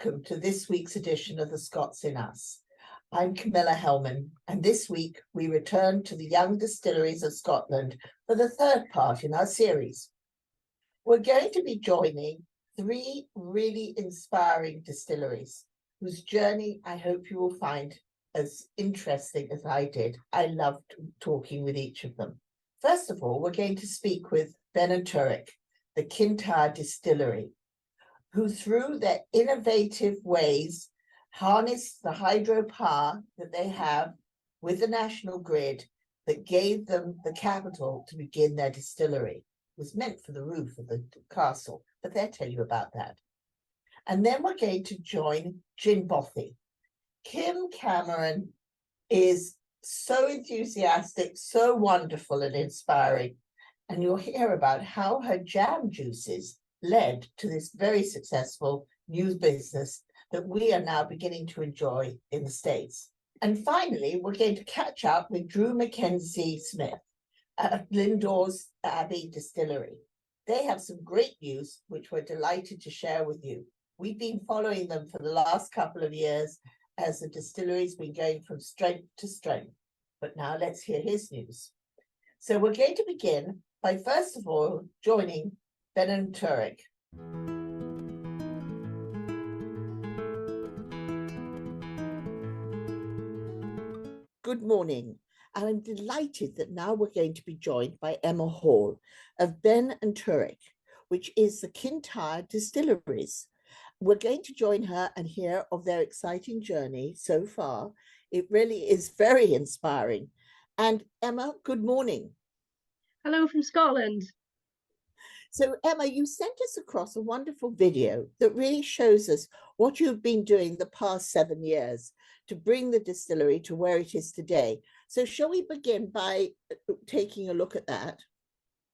welcome to this week's edition of The Scots in Us. I'm Camilla Hellman, and this week we return to the Young Distilleries of Scotland for the third part in our series. We're going to be joining three really inspiring distilleries, whose journey I hope you will find as interesting as I did. I loved talking with each of them. First of all, we're going to speak with Beinn and Tuirc, the Kintyre Distillery, who through their innovative ways harness the hydropower that they have with the national grid that gave them the capital to begin their distillery. It was meant for the roof of the castle, but they'll tell you about that. And then we're going to join Gin Bothy. Kim Cameron is so enthusiastic, so wonderful and inspiring, and you'll hear about how her jam juices led to this very successful new business that we are now beginning to enjoy in the States. And finally, we're going to catch up with Drew Mackenzie Smith at Lindores Abbey Distillery. They have some great news, which we're delighted to share with you. We've been following them for the last couple of years as the distillery's been going from strength to strength. But now let's hear his news. So we're going to begin by first of all joining Beinn and Tuirc. Good morning, and I'm delighted that now we're going to be joined by Emma Hall of Beinn and Tuirc, which is the Kintyre Distilleries. We're going to join her and hear of their exciting journey so far. It really is very inspiring. And Emma, good morning. Hello from Scotland. So Emma, you sent us across a wonderful video that really shows us what you've been doing the past 7 years to bring the distillery to where it is today. So shall we begin by taking a look at that?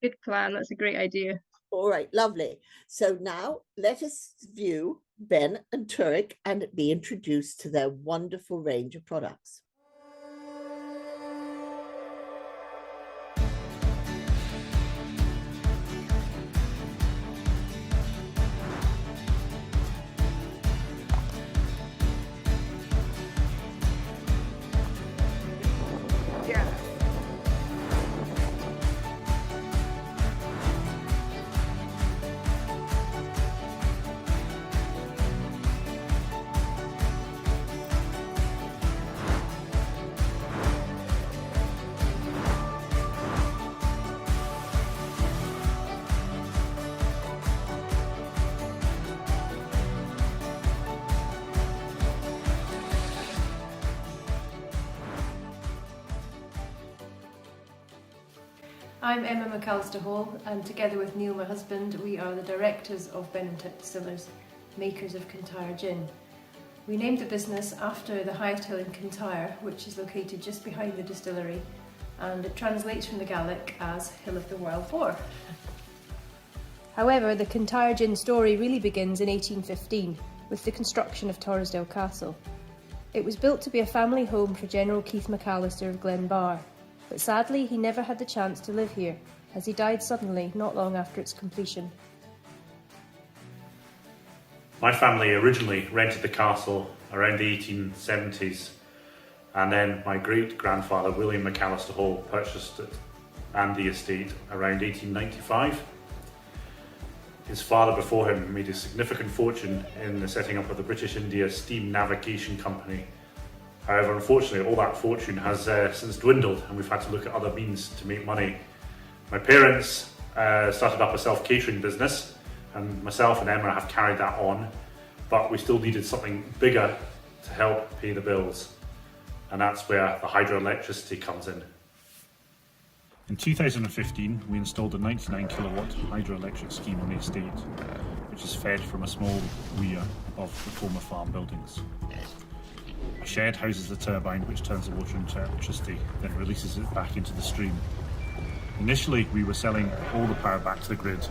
Good plan, that's a great idea. All right, lovely. So now let us view Beinn and Tuirc and be introduced to their wonderful range of products. I'm Emma McAllister Hall, and together with Neil, my husband, we are the directors of Beinn and Tuirc Distillers, makers of Kintyre Gin. We named the business after the highest hill in Kintyre, which is located just behind the distillery, and it translates from the Gaelic as Hill of the Wild Boar. However, the Kintyre Gin story really begins in 1815 with the construction of Torresdale Castle. It was built to be a family home for General Keith McAllister of Glenbar. But sadly, he never had the chance to live here, as he died suddenly not long after its completion. My family originally rented the castle around the 1870s, and then my great-grandfather William McAllister Hall purchased it and the estate around 1895. His father before him made a significant fortune in the setting up of the British India Steam Navigation Company. However, unfortunately, all that fortune has since dwindled, and we've had to look at other means to make money. My parents started up a self-catering business, and myself and Emma have carried that on, but we still needed something bigger to help pay the bills, and that's where the hydroelectricity comes in. In 2015, we installed a 99 kilowatt hydroelectric scheme on the estate, which is fed from a small weir of the former farm buildings. A shed houses the turbine which turns the water into electricity, then releases it back into the stream. Initially, we were selling all the power back to the grid,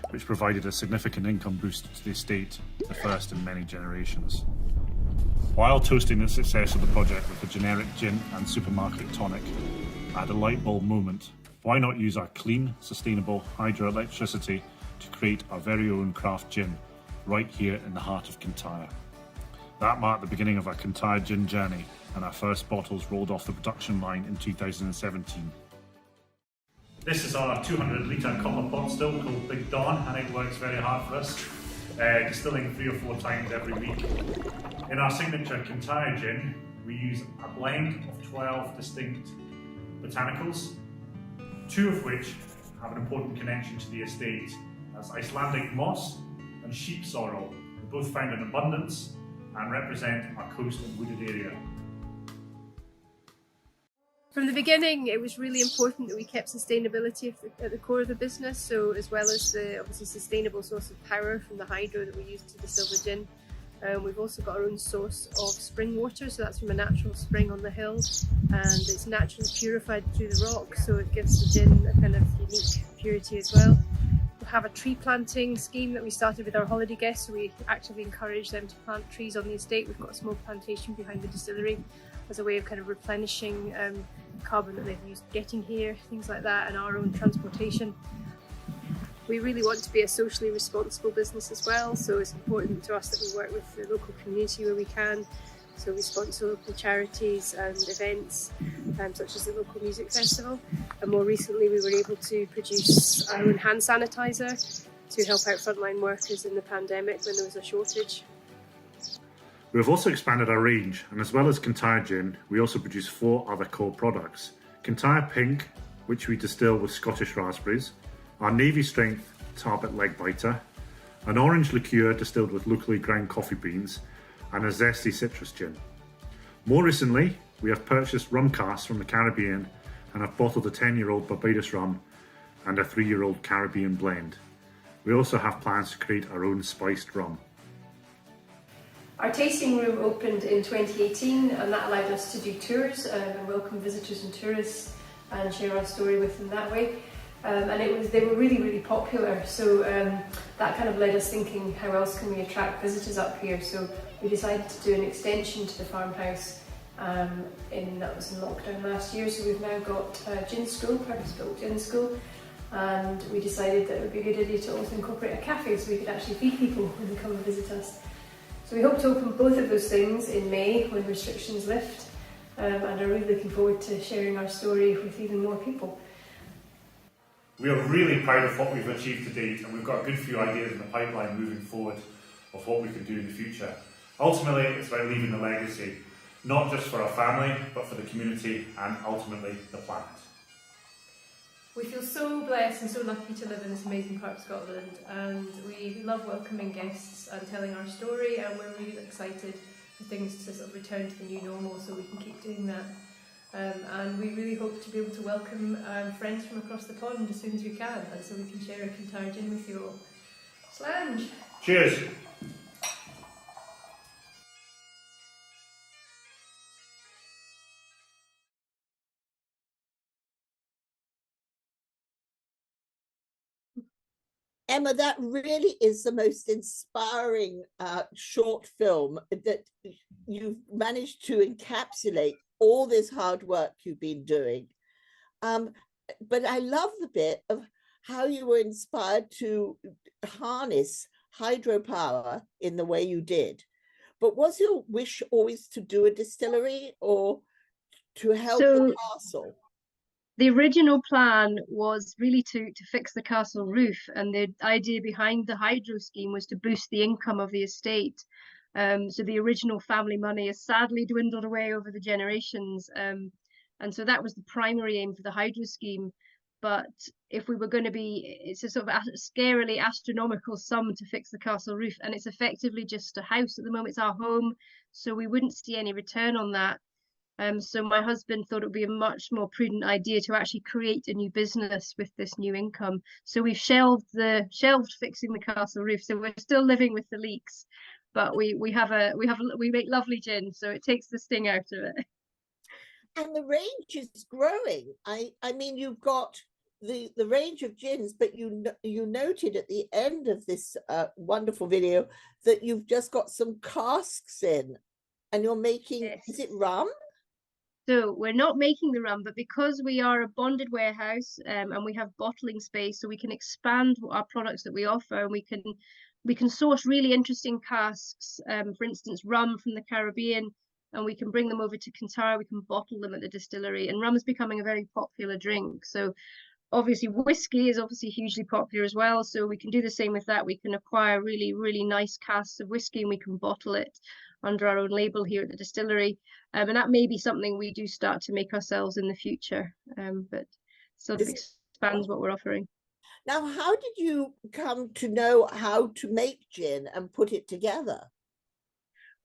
which provided a significant income boost to the estate, the first in many generations. While toasting the success of the project with a generic gin and supermarket tonic, I had a light bulb moment. Why not use our clean, sustainable hydroelectricity to create our very own craft gin, right here in the heart of Kintyre? That marked the beginning of our Kintyre Gin journey, and our first bottles rolled off the production line in 2017. This is our 200 litre copper pot still called Big Dawn, and it works very hard for us, distilling 3 or 4 times every week. In our signature Kintyre Gin, we use a blend of 12 distinct botanicals, 2 of which have an important connection to the estate. That's Icelandic moss and sheep sorrel. They're both found in abundance and represent our coast and wooded area. From the beginning, it was really important that we kept sustainability at the core of the business. So as well as the obviously sustainable source of power from the hydro that we use to distill the gin, we've also got our own source of spring water. So that's from a natural spring on the hill, and it's naturally purified through the rock. So it gives the gin a kind of unique purity as well. We have a tree planting scheme that we started with our holiday guests. So we actively encourage them to plant trees on the estate. We've got a small plantation behind the distillery as a way of kind of replenishing carbon that they've used getting here, things like that, and our own transportation. We really want to be a socially responsible business as well, so it's important to us that we work with the local community where we can. So we sponsor local charities and events, such as the local music festival. And more recently, we were able to produce our own hand sanitizer to help out frontline workers in the pandemic when there was a shortage. We have also expanded our range, and as well as Kintyre Gin, we also produce 4 other core products. Kintyre Pink, which we distill with Scottish raspberries, our Navy Strength Tarbet Leg Biter, an orange liqueur distilled with locally ground coffee beans, and a zesty citrus gin. More recently, we have purchased rum casks from the Caribbean and have bottled a 10-year-old Barbados rum and a 3-year-old Caribbean blend. We also have plans to create our own spiced rum. Our tasting room opened in 2018, and that allowed us to do tours and welcome visitors and tourists and share our story with them that way. And they were really popular, so that kind of led us thinking, how else can we attract visitors up here? So we decided to do an extension to the farmhouse, that was in lockdown last year. So we've now got a gin school, purpose-built gin school, and we decided that it would be a good idea to also incorporate a cafe so we could actually feed people when they come and visit us. So we hope to open both of those things in May when restrictions lift, and are really looking forward to sharing our story with even more people. We are really proud of what we've achieved to date, and we've got a good few ideas in the pipeline moving forward of what we can do in the future. Ultimately, it's about leaving a legacy, not just for our family, but for the community and ultimately the planet. We feel so blessed and so lucky to live in this amazing part of Scotland, and we love welcoming guests and telling our story, and we're really excited for things to sort of return to the new normal so we can keep doing that. And we really hope to be able to welcome friends from across the pond as soon as we can, and so we can share a Kintyre Gin with you all. Slange! Cheers! Emma, that really is the most inspiring short film that you've managed to encapsulate all this hard work you've been doing. But I love the bit of how you were inspired to harness hydropower in the way you did. But was your wish always to do a distillery or to help the castle? The original plan was really to fix the castle roof, and the idea behind the hydro scheme was to boost the income of the estate. So the original family money has sadly dwindled away over the generations, and so that was the primary aim for the hydro scheme. But if we were going to it's a sort of a scarily astronomical sum to fix the castle roof, and it's effectively just a house at the moment. It's our home, so we wouldn't see any return on that. So my husband thought it would be a much more prudent idea to actually create a new business with this new income. So we've shelved fixing the castle roof. So we're still living with the leaks, but we make lovely gin, so it takes the sting out of it. And the range is growing. I mean, you've got the range of gins, but you noted at the end of this wonderful video that you've just got some casks in, and you're making, Yes. Is it rum? So we're not making the rum, but because we are a bonded warehouse and we have bottling space, so we can expand our products that we offer, and we can we can source really interesting casks, for instance, rum from the Caribbean, and we can bring them over to Kintyre. We can bottle them at the distillery, and rum is becoming a very popular drink. So obviously whiskey is obviously hugely popular as well. So we can do the same with that. We can acquire really, really nice casks of whiskey and we can bottle it under our own label here at the distillery. And that may be something we do start to make ourselves in the future, but sort of expands what we're offering. Now, how did you come to know how to make gin and put it together?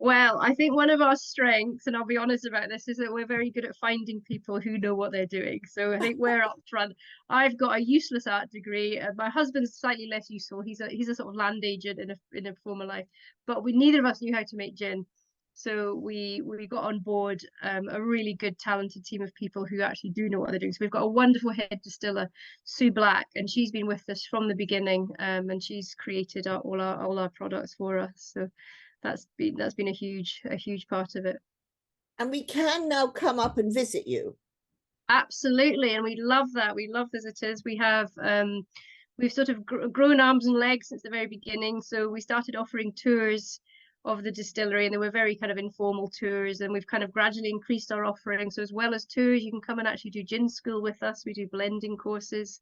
Well, I think one of our strengths, and I'll be honest about this, is that we're very good at finding people who know what they're doing. So I think we're up front. I've got a useless art degree, and my husband's slightly less useful. He's a sort of land agent in a former life, but neither of us knew how to make gin. So we got on board a really good, talented team of people who actually do know what they're doing. So we've got a wonderful head distiller, Sue Black, and she's been with us from the beginning, and she's created all our products for us. So that's been a huge part of it. And we can now come up and visit you. Absolutely, and we love that. We love visitors. We have we've sort of grown arms and legs since the very beginning. So we started offering tours of the distillery, and they were very kind of informal tours, and we've kind of gradually increased our offering. So as well as tours, you can come and actually do gin school with us. We do blending courses,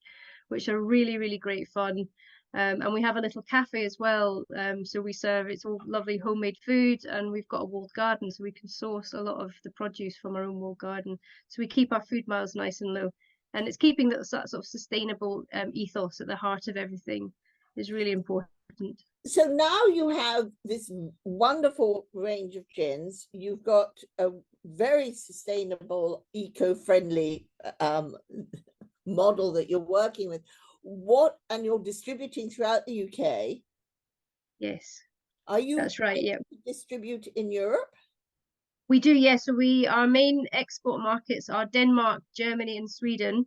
which are really, really great fun. And we have a little cafe as well. So we serve, it's all lovely homemade food, and we've got a walled garden, so we can source a lot of the produce from our own walled garden. So we keep our food miles nice and low, and it's keeping that sort of sustainable ethos at the heart of everything is really important. So now you have this wonderful range of gins. You've got a very sustainable, eco-friendly model that you're working with. And you're distributing throughout the UK? Yes. Are you? That's right, yeah. Distribute in Europe? We do, yes. So our main export markets are Denmark, Germany, and Sweden.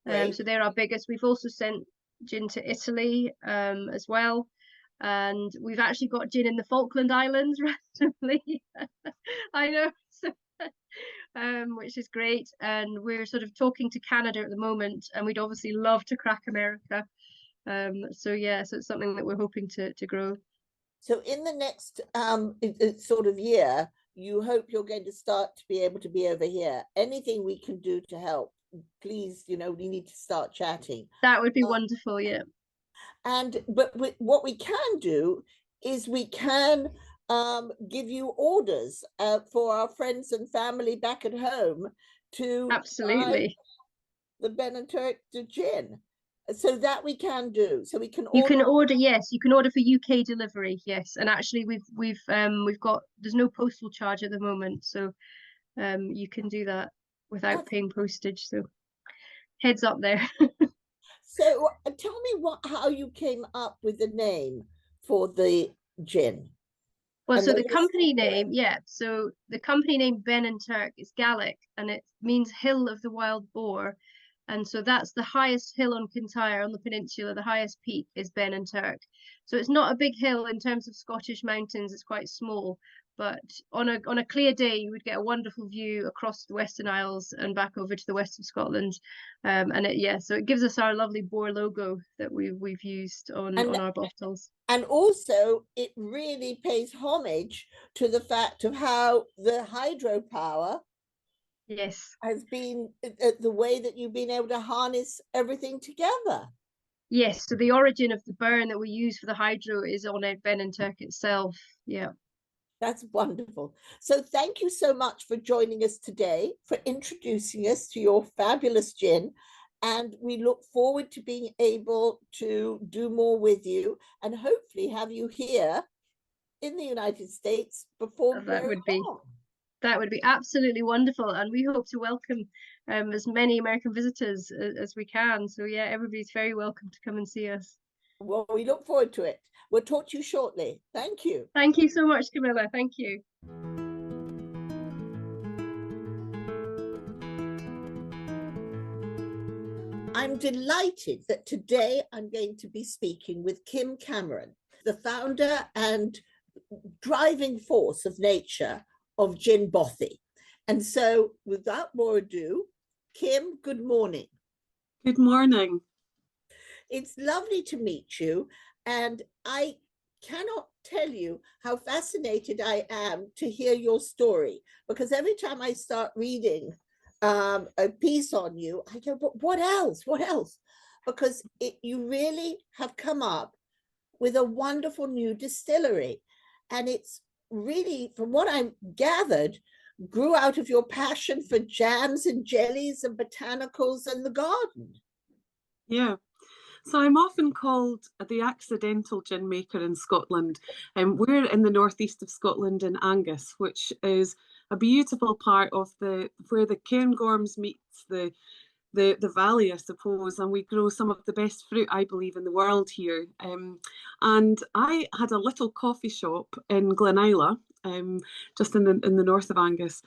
So they're our biggest. We've also sent gin to Italy as well. And we've actually got gin in the Falkland Islands randomly. I know. So, which is great. And we're sort of talking to Canada at the moment, and we'd obviously love to crack America. So yeah, so it's something that we're hoping to grow. So in the next sort of year, you hope you're going to start to be able to be over here. Anything we can do to help, please, we need to start chatting. That would be wonderful, yeah. But what we can do is we can give you orders for our friends and family back at home to absolutely the Beinn and Tuirc gin. So that we can do. So we can order. You can order, yes. You can order for UK delivery, yes. And actually, we've got, there's no postal charge at the moment, so you can do that without paying postage. So heads up there. So tell me how you came up with the name for the gin. Well, so the company name, yeah. So the company name Beinn and Tuirc is Gaelic, and it means hill of the wild boar. And so that's the highest hill on Kintyre, on the peninsula. The highest peak is Beinn and Tuirc. So it's not a big hill in terms of Scottish mountains. It's quite small. But on a clear day, you would get a wonderful view across the Western Isles and back over to the west of Scotland. So it gives us our lovely boar logo that we've used on our bottles. And also, it really pays homage to the fact of how the hydropower has been the way that you've been able to harness everything together. Yes, so the origin of the burn that we use for the hydro is on Beinn and Tuirc itself. Yeah. That's wonderful. So thank you so much for joining us today, for introducing us to your fabulous gin. And we look forward to being able to do more with you and hopefully have you here in the United States before That would be absolutely wonderful. And we hope to welcome as many American visitors as we can. So yeah, everybody's very welcome to come and see us. Well, we look forward to it. We'll talk to you shortly. Thank you. Thank you so much, Camilla. Thank you. I'm delighted that today I'm going to be speaking with Kim Cameron, the founder and driving force of nature of Gin Bothy. And so without more ado, Kim, good morning. Good morning. It's lovely to meet you. And I cannot tell you how fascinated I am to hear your story, because every time I start reading a piece on you, I go, but what else? What else? Because you really have come up with a wonderful new distillery. And it's really, from what I gathered, grew out of your passion for jams and jellies and botanicals and the garden. Yeah. So I'm often called the accidental gin maker in Scotland. We're in the northeast of Scotland in Angus, which is a beautiful part of where the Cairngorms meets the valley, I suppose, and we grow some of the best fruit, I believe, in the world here. And I had a little coffee shop in Glenisla, just in the north of Angus,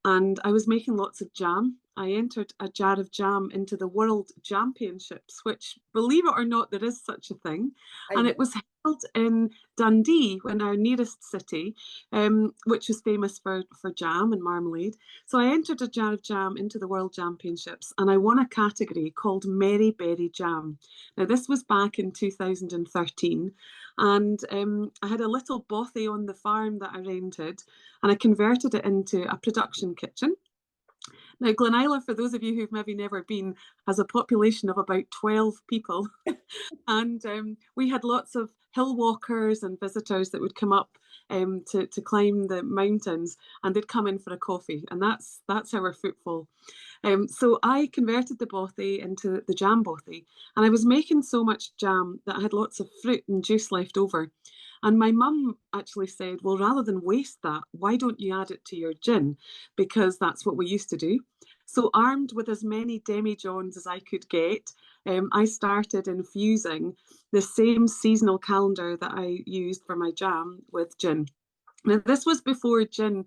and I was making lots of jam. I entered a jar of jam into the World Championships, which, believe it or not, there is such a thing, and it was held in Dundee, when our nearest city, which is famous for jam and marmalade. So I entered a jar of jam into the World Championships, and I won a category called Merry Berry Jam. Now, this was back in 2013, and I had a little bothy on the farm that I rented, and I converted it into a production kitchen. Now, Glenisla, for those of you who've maybe never been, has a population of about 12 people. And we had lots of hill walkers and visitors that would come up to climb the mountains, and they'd come in for a coffee. And that's our footfall. So I converted the bothy into the jam bothy, and I was making so much jam that I had lots of fruit and juice left over. And my mum actually said, well, rather than waste that, why don't you add it to your gin? Because that's what we used to do. So armed with as many demijohns as I could get, I started infusing the same seasonal calendar that I used for my jam with gin. Now, this was before gin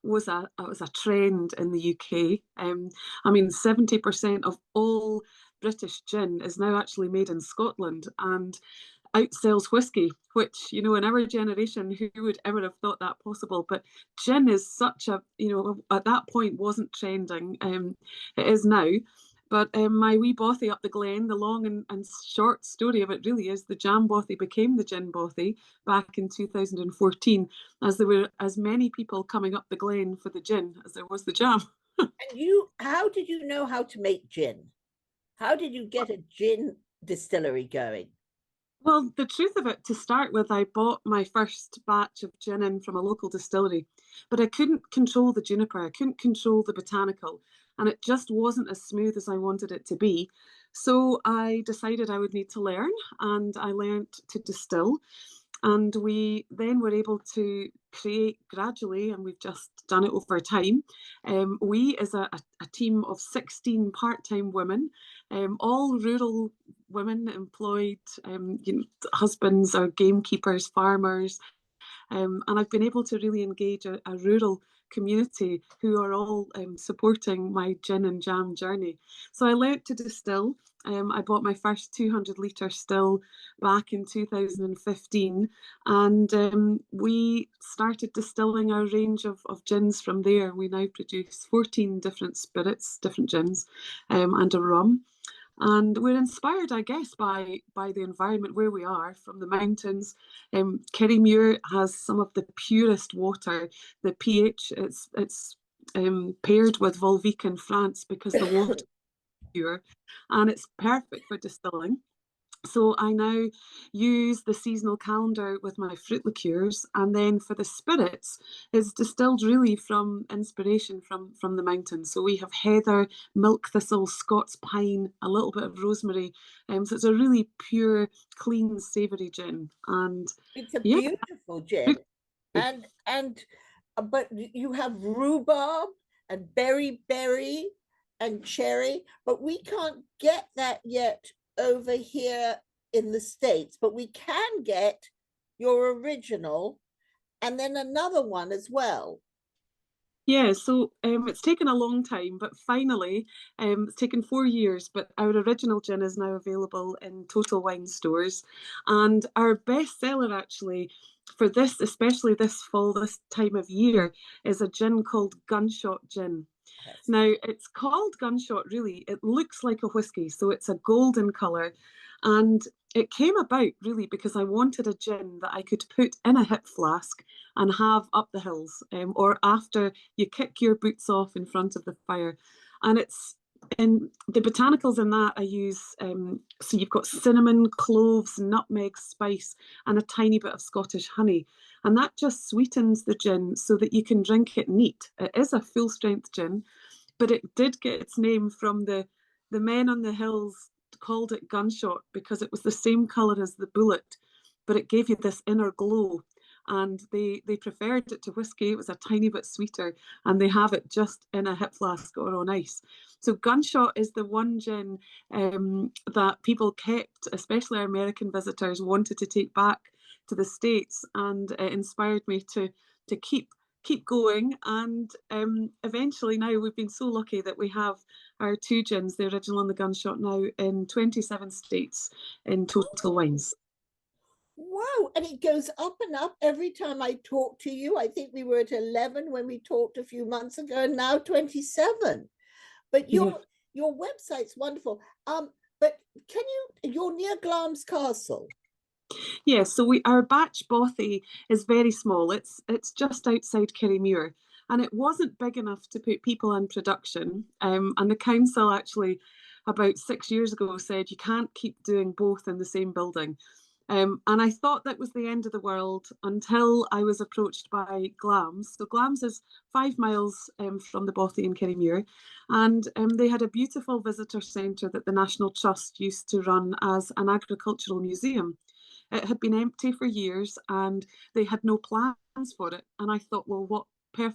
was a trend in the UK. I mean, 70% of all British gin is now actually made in Scotland, and outsells whiskey, which, you know, in our generation, who would ever have thought that possible? But gin is such a, you know, at that point wasn't trending. It is now. But my wee bothy up the glen, the long and short story of it really is the jam bothy became the gin bothy back in 2014, as there were as many people coming up the glen for the gin as there was the jam. And how did you know how to make gin? How did you get a gin distillery going? Well, the truth of it, to start with, I bought my first batch of gin in from a local distillery, but I couldn't control the juniper, I couldn't control the botanical, and it just wasn't as smooth as I wanted it to be. So I decided I would need to learn, and I learned to distill. And we then were able to create gradually, and we've just done it over time. We, as a team of 16 part-time women, all rural women employed, you know, husbands are gamekeepers, farmers, and I've been able to really engage a rural community who are all supporting my gin and jam journey. So I learnt to distill. I bought my first 200-litre still back in 2015, and we started distilling our range of gins from there. We now produce 14 different spirits, different gins, and a rum. And we're inspired, I guess, by the environment where we are, from the mountains. Kirriemuir has some of the purest water. The pH, it's paired with Volvic in France because the water is pure, and it's perfect for distilling. So I now use the seasonal calendar with my fruit liqueurs, and then for the spirits, it's distilled really from inspiration from the mountains. So we have heather, milk thistle, Scots pine, a little bit of rosemary. So it's a really pure, clean, savoury gin. And it's a beautiful gin. But you have rhubarb and berry and cherry, but we can't get that yet over here in the States, but we can get your original and then another one as well. Yeah, so it's taken a long time, but finally, it's taken 4 years, but our original gin is now available in Total Wine stores. And our best seller actually for this, especially this fall, this time of year, is a gin called Gunshot Gin. Yes. Now, it's called Gunshot, really. It looks like a whiskey, so it's a golden colour. And it came about really because I wanted a gin that I could put in a hip flask and have up the hills, or after you kick your boots off in front of the fire. And it's in the botanicals in that I use, so you've got cinnamon, cloves, nutmeg, spice, and a tiny bit of Scottish honey. And that just sweetens the gin so that you can drink it neat. It is a full strength gin, but it did get its name from the men on the hills called it Gunshot because it was the same colour as the bullet, but it gave you this inner glow. And they preferred it to whiskey. It was a tiny bit sweeter, and they have it just in a hip flask or on ice. So Gunshot is the one gin that people kept, especially our American visitors, wanted to take back to the States, and it inspired me to keep going. And eventually now we've been so lucky that we have our two gins, the original and the Gunshot, now in 27 states in total wines. Wow, and it goes up and up every time I talk to you. I think we were at 11 when we talked a few months ago, and now 27. But your website's wonderful. But you're near Glamis Castle. Yeah, so our batch Bothy is very small. It's just outside Kirriemuir, and it wasn't big enough to put people in production. And the council actually, about 6 years ago, said you can't keep doing both in the same building. And I thought that was the end of the world until I was approached by Glamis. So Glamis is 5 miles from the Bothy in Kirriemuir, and they had a beautiful visitor centre that the National Trust used to run as an agricultural museum. It had been empty for years and they had no plans for it. And I thought, well, what a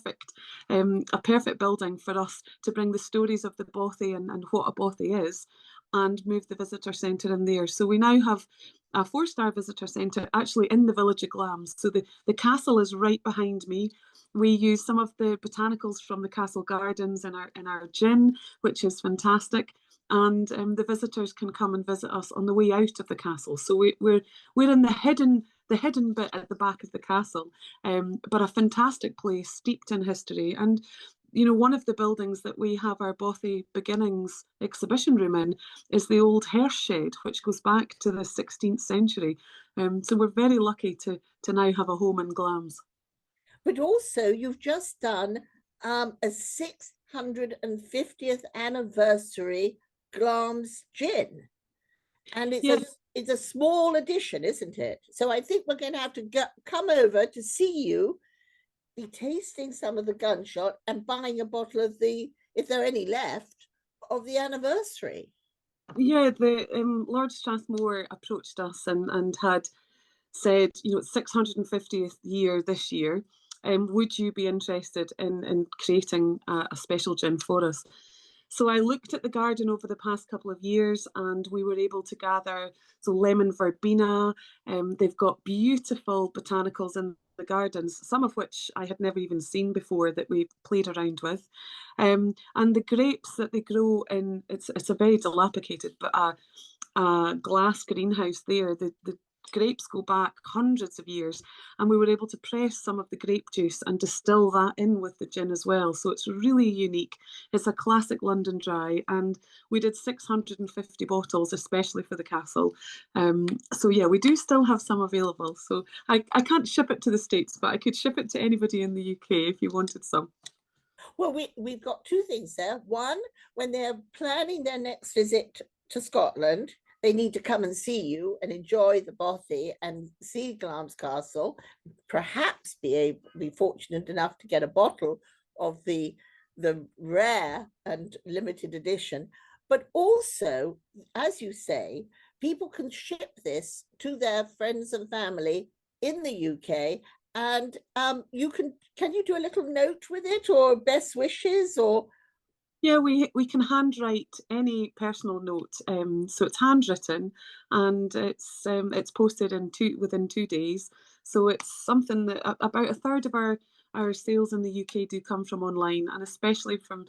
perfect building for us to bring the stories of the Bothy and what a Bothy is, and move the visitor centre in there. So we now have a 4-star visitor centre actually in the village of Glamis. So the castle is right behind me. We use some of the botanicals from the castle gardens in our gin, which is fantastic. And the visitors can come and visit us on the way out of the castle. So we're in the hidden bit at the back of the castle, but a fantastic place steeped in history. And one of the buildings that we have our Bothy Beginnings exhibition room in is the old hearse shed, which goes back to the 16th century. So we're very lucky to now have a home in Glamis. But also, you've just done a 650th anniversary Glamis gin, and it's a small edition, isn't it? So I think we're going to have to come over to see you, be tasting some of the Gunshot and buying a bottle of if there are any left, of the anniversary. Yeah, the Lord Strathmore approached us and had said, it's 650th year this year. Would you be interested in creating a special gin for us? So I looked at the garden over the past couple of years, and we were able to gather lemon verbena. They've got beautiful botanicals in the gardens, some of which I had never even seen before, that we played around with. And the grapes that they grow in, it's a very dilapidated, but a glass greenhouse there. The grapes go back hundreds of years, and we were able to press some of the grape juice and distill that in with the gin as well. So it's really unique. It's a classic London dry, and we did 650 bottles especially for the castle. So yeah, we do still have some available. So I can't ship it to the States, but I could ship it to anybody in the UK if you wanted some. Well, we've got two things there. One, when they're planning their next visit to Scotland, they need to come and see you and enjoy the Bothy and see Glamis Castle, perhaps be fortunate enough to get a bottle of the rare and limited edition. But also, as you say, people can ship this to their friends and family in the UK, and can you do a little note with it, or best wishes, or? Yeah, we can handwrite any personal note. So it's handwritten, and it's posted within 2 days. So it's something that about a third of our sales in the UK do come from online, and especially from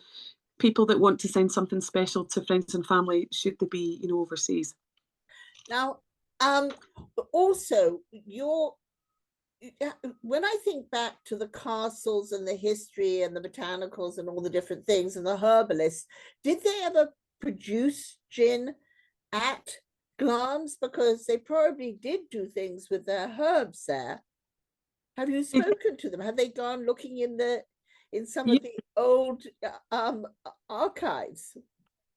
people that want to send something special to friends and family should they be overseas. Now, also when I think back to the castles and the history and the botanicals and all the different things and the herbalists, did they ever produce gin at Glamis? Because they probably did do things with their herbs there. Have you spoken to them? Have they gone looking in some of the old archives?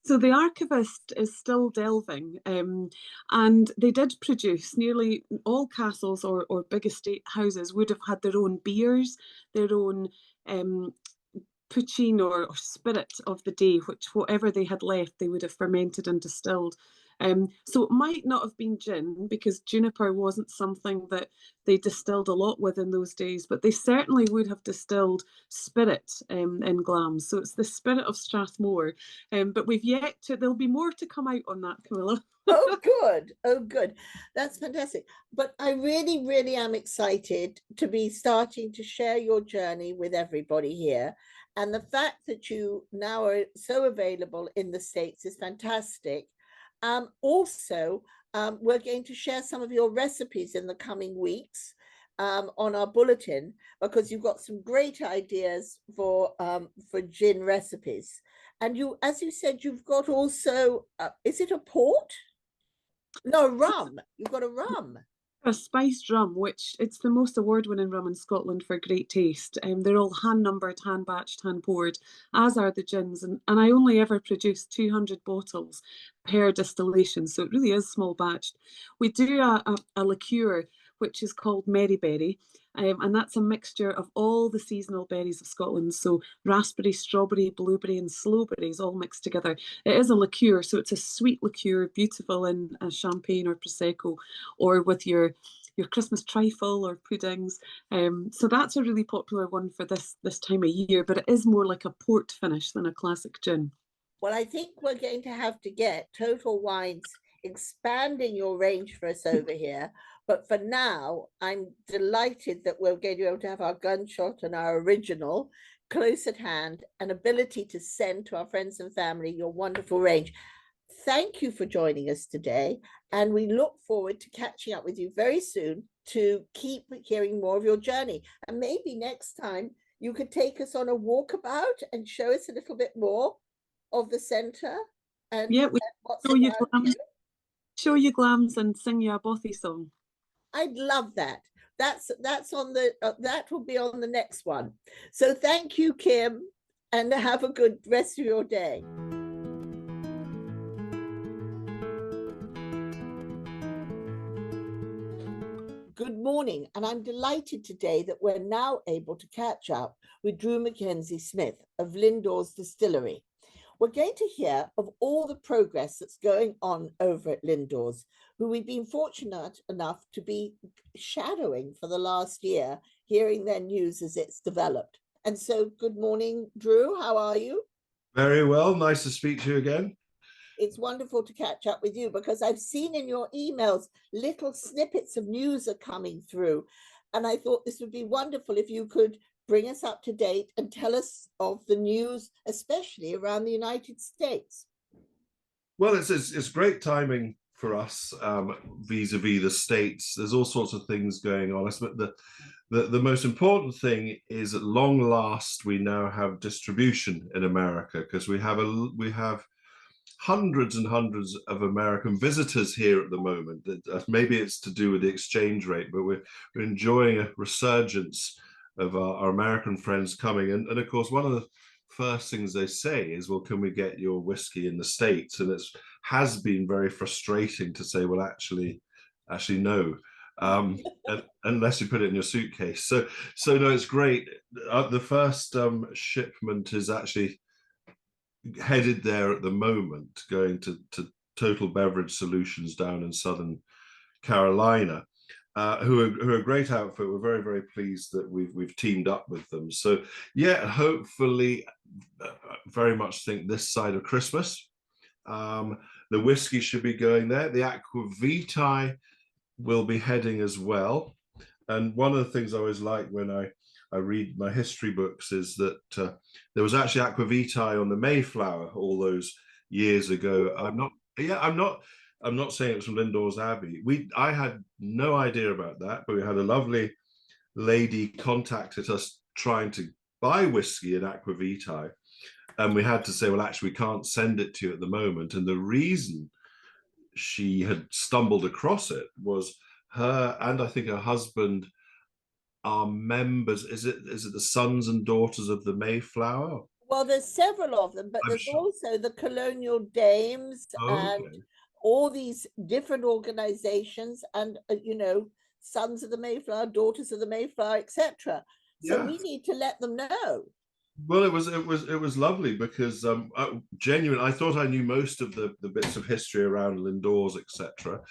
So the archivist is still delving, and they did produce nearly all castles or big estate houses would have had their own beers, their own poutine or spirit of the day, which whatever they had left, they would have fermented and distilled. So it might not have been gin because juniper wasn't something that they distilled a lot with in those days, but they certainly would have distilled spirit in Glamis. So it's the spirit of Strathmore. But we've yet to, there'll be more to come out on that, Camilla. Oh, good. Oh, good. That's fantastic. But I really, really am excited to be starting to share your journey with everybody here. And the fact that you now are so available in the States is fantastic. Also, we're going to share some of your recipes in the coming weeks on our bulletin, because you've got some great ideas for gin recipes. And you, as you said, you've got also, is it a port? No, rum. You've got a rum. A spiced rum, which it's the most award-winning rum in Scotland for great taste. They're all hand-numbered, hand-batched, hand-poured, as are the gins. And I only ever produce 200 bottles per distillation, so it really is small batched. We do a liqueur, which is called Maryberry, and that's a mixture of all the seasonal berries of Scotland. So raspberry, strawberry, blueberry, and slowberries all mixed together. It is a liqueur, so it's a sweet liqueur, beautiful in a champagne or prosecco, or with your Christmas trifle or puddings. So that's a really popular one for this time of year, but it is more like a port finish than a classic gin. Well, I think we're going to have to get Total Wines expanding your range for us over here. But for now, I'm delighted that we're going to be able to have our gunshot and our original close at hand, and ability to send to our friends and family your wonderful range. Thank you for joining us today, and we look forward to catching up with you very soon to keep hearing more of your journey. And maybe next time you could take us on a walkabout and show us a little bit more of the centre and, yeah, we what's show you around you. Show you Glamis and sing you a Bothy song. I'd love that. That's on the that will be on the next one. So thank you, Kim, and have a good rest of your day. Good morning, and I'm delighted today that we're now able to catch up with Drew Mackenzie Smith of Lindores Distillery. We're going to hear of all the progress that's going on over at Lindores, who we've been fortunate enough to be shadowing for the last year, hearing their news as it's developed. And so, good morning, Drew. How are you? Very well. Nice to speak to you again. It's wonderful to catch up with you, because I've seen in your emails little snippets of news are coming through. And I thought this would be wonderful if you could bring us up to date and tell us of the news, especially around the United States. Well, it's great timing for us vis-a-vis the States. There's all sorts of things going on. But the most important thing is, at long last, we now have distribution in America, because we have hundreds and hundreds of American visitors here at the moment. Maybe it's to do with the exchange rate, but we're enjoying a resurgence of our American friends coming. And of course, one of the first things they say is, well, can we get your whiskey in the States? And it has been very frustrating to say, well, actually no, unless you put it in your suitcase. So no, it's great. The first shipment is actually headed there at the moment, going to Total Beverage Solutions down in Southern Carolina. Who are a great outfit. We're very, very pleased that we've teamed up with them. So yeah, hopefully, very much think this side of Christmas, the whiskey should be going there. The aqua vitae will be heading as well. And one of the things I always like when I read my history books is that there was actually aqua vitae on the Mayflower all those years ago. I'm not saying it's from Lindores Abbey. I had no idea about that, but we had a lovely lady contacted us trying to buy whiskey in Aqua Vitae, and we had to say, well, actually, we can't send it to you at the moment. And the reason she had stumbled across it was her and I think her husband are members. Is it the Sons and Daughters of the Mayflower? Well, there's several of them, but I'm there's sure. also the Colonial Dames and Okay. all these different organizations, and you know, Sons of the Mayflower, Daughters of the Mayflower, etc. So Yeah. we need to let them know. Well, it was lovely because genuine. I thought I knew most of the bits of history around Lindores, etc.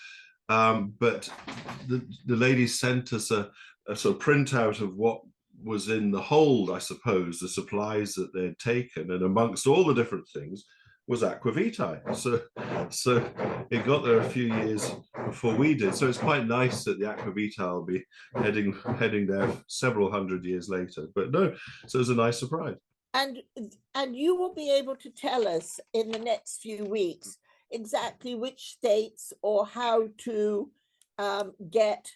But the lady sent us a sort of printout of what was in the hold, I suppose, the supplies that they'd taken, and amongst all the different things was Aqua Vitae. So it got there a few years before we did. So it's quite nice that the Aqua Vitae will be heading there several hundred years later. But no, so it was a nice surprise. And you will be able to tell us in the next few weeks exactly which states or how to get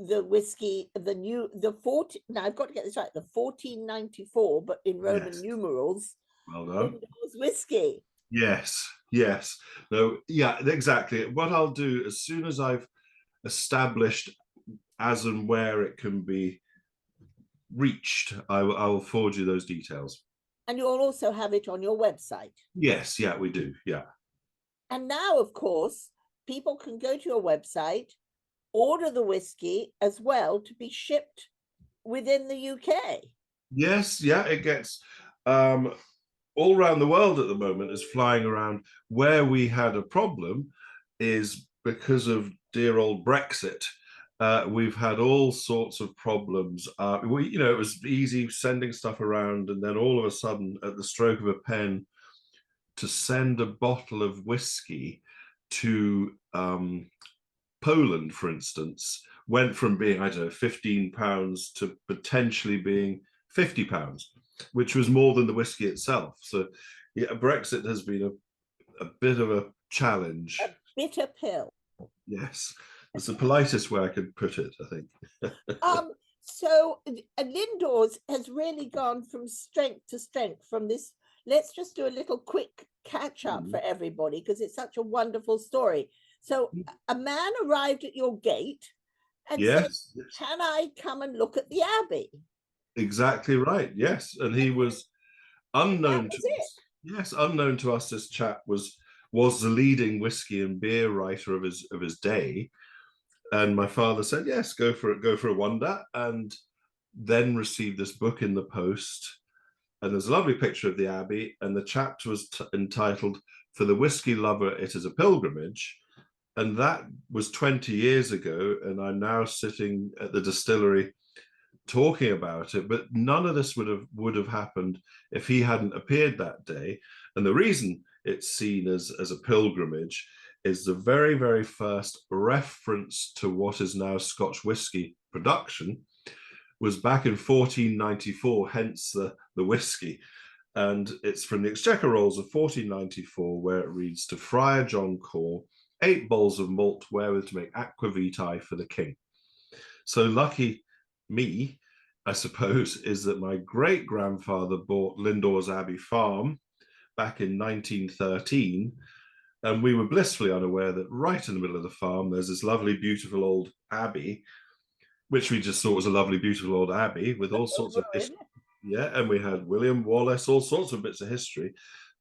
the whiskey, the 14. Now I've got to get this right. The 1494, but in Roman Yes. numerals. Well done. Lindores whiskey. Yes. No, yeah, exactly. What I'll do as soon as I've established as and where it can be reached, I will forward you those details. And you'll also have it on your website. Yes, yeah, we do. Yeah. And now, of course, people can go to your website, order the whiskey as well to be shipped within the UK. Yes, yeah, it gets all around the world at the moment, is flying around. Where we had a problem is because of dear old Brexit. We've had all sorts of problems. It was easy sending stuff around, and then all of a sudden, at the stroke of a pen, to send a bottle of whiskey to Poland, for instance, went from being, I don't know, £15 to potentially being £50, which was more than the whiskey itself. So, yeah, Brexit has been a bit of a challenge. A bitter pill. Yes, it's the politest way I could put it, I think. So Lindores has really gone from strength to strength from this. Let's just do a little quick catch up for everybody because it's such a wonderful story. So a man arrived at your gate and said, can I come and look at the Abbey? Exactly right, yes. And he was unknown to us. Yes, unknown to us, this chap was the leading whiskey and beer writer of his day. And my father said, yes, go for it, go for a wander, and then received this book in the post. And there's a lovely picture of the Abbey, and the chapter was entitled, For the Whiskey Lover, It is a Pilgrimage. And that was 20 years ago, and I'm now sitting at the distillery talking about it, but none of this would have happened if he hadn't appeared that day. And the reason it's seen as a pilgrimage is the very, very first reference to what is now Scotch whisky production was back in 1494, hence the whiskey. And it's from the Exchequer Rolls of 1494, where it reads, to Friar John Core, 8 bowls of malt wherewith to make Aqua Vitae for the king. So lucky me, I suppose, is that my great-grandfather bought Lindores Abbey Farm back in 1913, and we were blissfully unaware that right in the middle of the farm there's this lovely, beautiful old abbey, which we just thought was a lovely, beautiful old abbey with all sorts of history. Yeah, and we had William Wallace, all sorts of bits of history,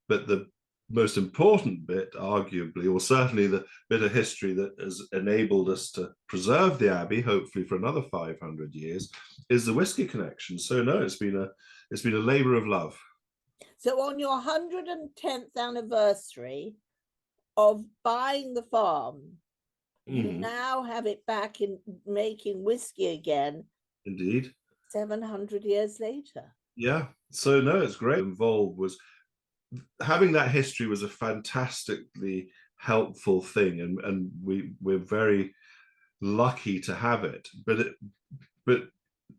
but the most important bit, arguably, or certainly the bit of history that has enabled us to preserve the Abbey, hopefully for another 500 years, is the whiskey connection. So no, it's been a labour of love. So on your 110th anniversary of buying the farm, you now have it back in making whiskey again. Indeed. 700 years later. Yeah. So no, it's great. Involved was having that history was a fantastically helpful thing, and we're very lucky to have it. But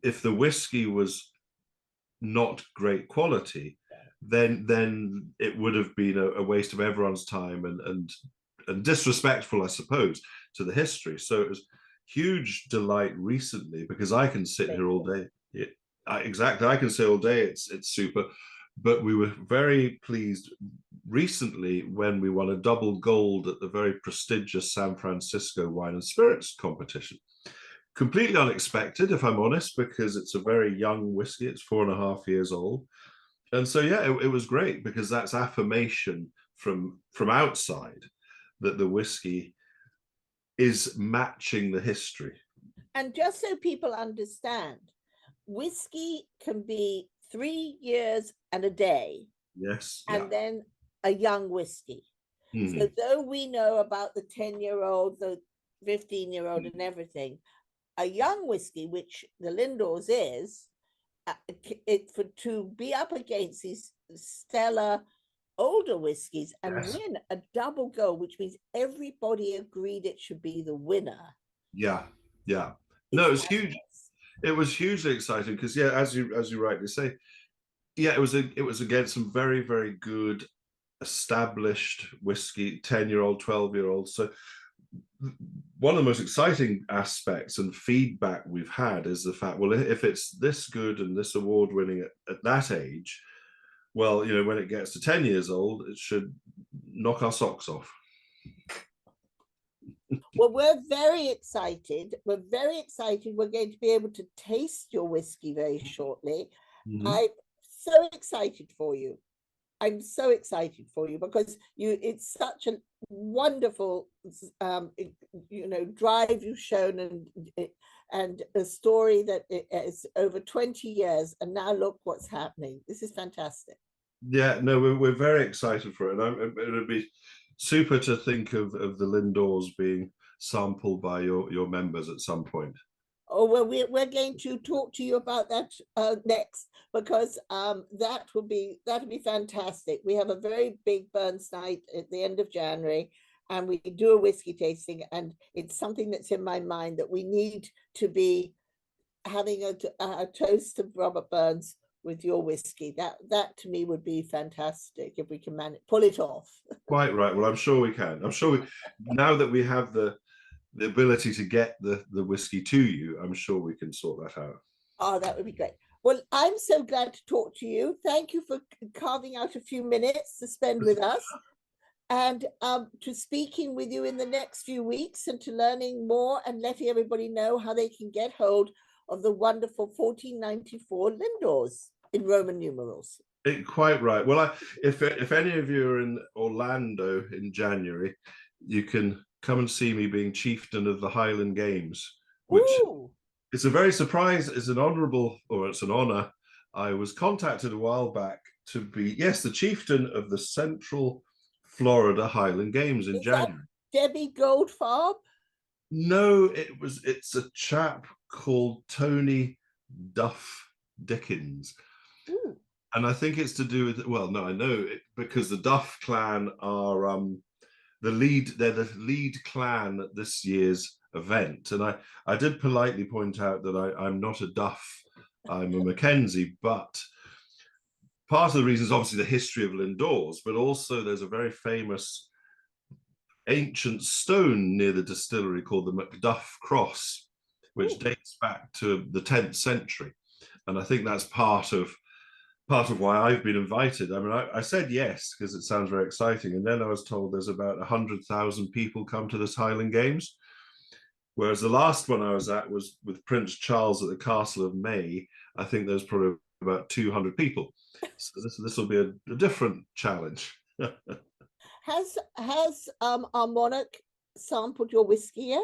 if the whiskey was not great quality, then it would have been a waste of everyone's time and disrespectful, I suppose, to the history. So it was huge delight recently, because I can sit here all day. Exactly, I can say all day it's super. But we were very pleased recently when we won a double gold at the very prestigious San Francisco Wine and Spirits competition. Completely unexpected, if I'm honest, because it's a very young whiskey. It's 4.5 years old. And so, yeah, it was great, because that's affirmation from outside that the whiskey is matching the history. And just so people understand, whiskey can be 3 years and a day. Yes. And then a young whiskey. So though we know about the 10-year-old, the 15-year-old and everything, a young whiskey, which the Lindores is, to be up against these stellar older whiskies and win a double gold, which means everybody agreed it should be the winner. Yeah. No, it was huge. It was hugely exciting because, yeah, as you rightly say, yeah, it was against some very, very good established whiskey, 10-year-old, 12-year-old. So one of the most exciting aspects and feedback we've had is the fact, well, if it's this good and this award winning at that age, well, you know, when it gets to 10 years old, it should knock our socks off. Well, we're very excited. We're very excited. We're going to be able to taste your whiskey very shortly. I'm so excited for you. I'm so excited for you because it's such a wonderful, drive you've shown, and a story that is over 20 years. And now look what's happening. This is fantastic. Yeah, no, we're very excited for it. And it would be super to think of the Lindores being sampled by your members at some point. Oh, well, we're going to talk to you about that next, because that would be fantastic. We have a very big Burns night at the end of January, and we do a whiskey tasting, and it's something that's in my mind that we need to be having a toast of Robert Burns with your whiskey. That to me would be fantastic if we can pull it off. Quite right. Well, I'm sure we can. I'm sure now that we have the ability to get the whiskey to you, I'm sure we can sort that out. Oh, that would be great. Well, I'm so glad to talk to you. Thank you for carving out a few minutes to spend with us, and to speaking with you in the next few weeks, and to learning more and letting everybody know how they can get hold of the wonderful 1494 Lindores in Roman numerals. Quite right. Well, if any of you are in Orlando in January, you can come and see me being chieftain of the Highland Games, which is a very surprise. It's an honor. I was contacted a while back to be, the chieftain of the Central Florida Highland Games in January. Debbie Goldfarb? No, it's a chap called Tony Duff Dickens. And I think it's to do with, well, no, I know it because the Duff clan are they're the lead clan at this year's event. And I did politely point out that I'm not a Duff, I'm a Mackenzie, but part of the reason is obviously the history of Lindores, but also there's a very famous ancient stone near the distillery called the Macduff Cross, which dates back to the 10th century. And I think that's part of why I've been invited. I mean, I said yes because it sounds very exciting, and then I was told there's about 100,000 people come to this Highland Games, whereas the last one I was at was with Prince Charles at the Castle of May. I think there's probably about 200 people. So this will be a different challenge. Has our monarch sampled your whiskey yet?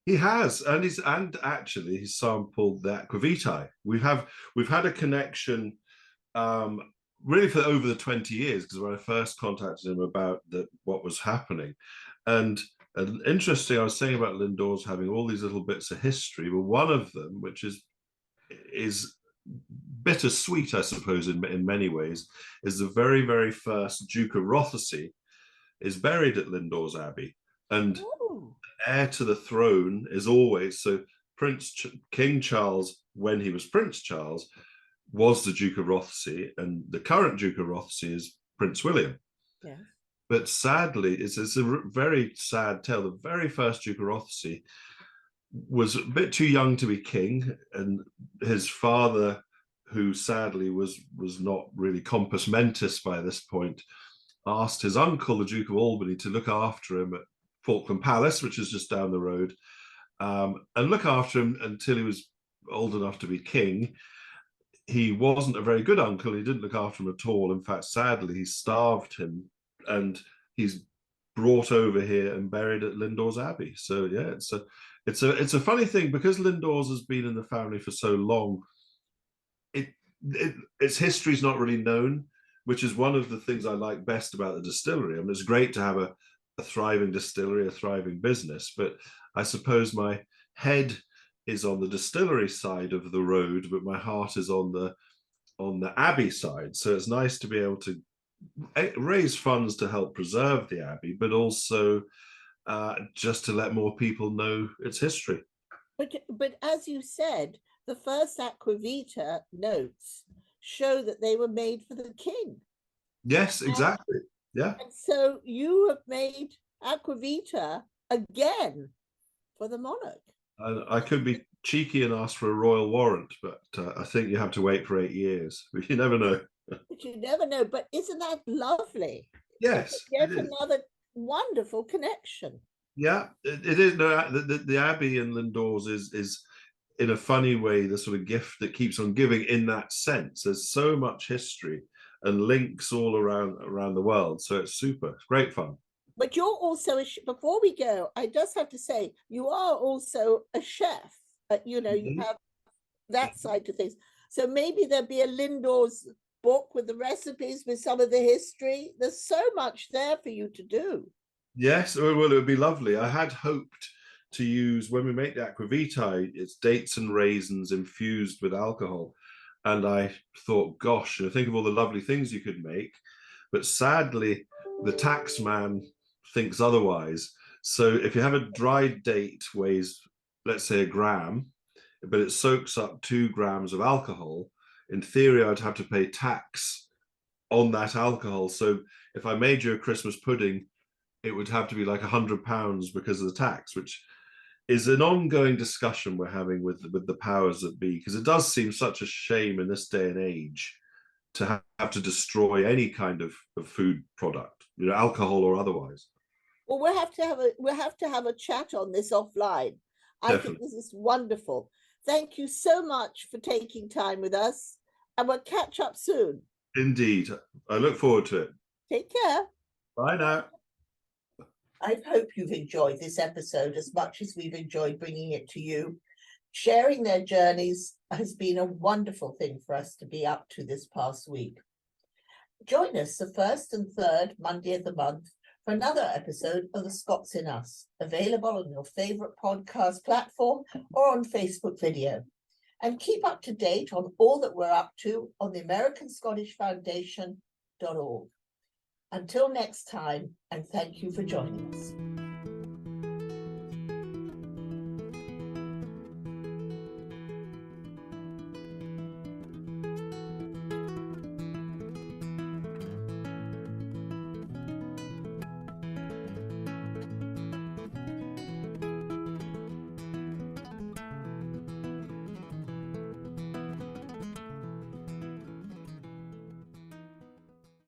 He has, and actually he's sampled the aquavitae. We've had a connection really for over the 20 years, because when I first contacted him about what was happening, and interesting, I was saying about Lindores having all these little bits of history. Well, one of them, which is bittersweet, I suppose, in many ways, is the very, very first Duke of Rothesay is buried at Lindores Abbey, and heir to the throne is always, so King Charles, when he was Prince Charles, was the Duke of Rothesay, and the current Duke of Rothesay is Prince William. Yeah. But sadly, it's a very sad tale. The very first Duke of Rothesay was a bit too young to be king, and his father, who sadly was not really compos mentis by this point, asked his uncle, the Duke of Albany, to look after him at Falkland Palace, which is just down the road, and look after him until he was old enough to be king. He wasn't a very good uncle. He didn't look after him at all. In fact, sadly, he starved him, and he's brought over here and buried at Lindores Abbey. So yeah, it's a funny thing, because Lindores has been in the family for so long. Its history is not really known, which is one of the things I like best about the distillery. I mean, it's great to have a thriving distillery, a thriving business, but I suppose my head is on the distillery side of the road, but my heart is on the Abbey side. So it's nice to be able to raise funds to help preserve the Abbey, but also just to let more people know its history. But as you said, the first aquavita notes show that they were made for the king. Yes, exactly. Yeah. And so you have made aquavita again for the monarch. I could be cheeky and ask for a royal warrant, but I think you have to wait for 8 years. You never know. But you never know. But isn't that lovely? Yes. Yet another wonderful connection. Yeah, it is. No, the Abbey in Lindores is in a funny way the sort of gift that keeps on giving in that sense. There's so much history and links all around the world. So it's super. It's great fun. But you're also, before we go, I just have to say, you are also a chef. You know, you have that side to things. So maybe there'll be a Lindores book with the recipes, with some of the history. There's so much there for you to do. Yes, well, it would be lovely. I had hoped to use, when we make the aquavitae, it's dates and raisins infused with alcohol. And I thought, gosh, think of all the lovely things you could make. But sadly, the tax man thinks otherwise. So if you have a dried date weighs, let's say, 1 gram, but it soaks up 2 grams of alcohol, in theory, I'd have to pay tax on that alcohol. So if I made you a Christmas pudding, it would have to be like £100 because of the tax, which is an ongoing discussion we're having with the powers that be, because it does seem such a shame in this day and age to have to destroy any kind of food product, you know, alcohol or otherwise. Well, we'll have to have a chat on this offline. I think this is wonderful. Thank you so much for taking time with us, and we'll catch up soon. Indeed. I look forward to it. Take care. Bye now. I hope you've enjoyed this episode as much as we've enjoyed bringing it to you. Sharing their journeys has been a wonderful thing for us to be up to this past week. Join us the first and third Monday of the month for another episode of The Scots in Us, available on your favourite podcast platform or on Facebook video. And keep up to date on all that we're up to on the American Scottish Foundation.org. Until next time, and thank you for joining us.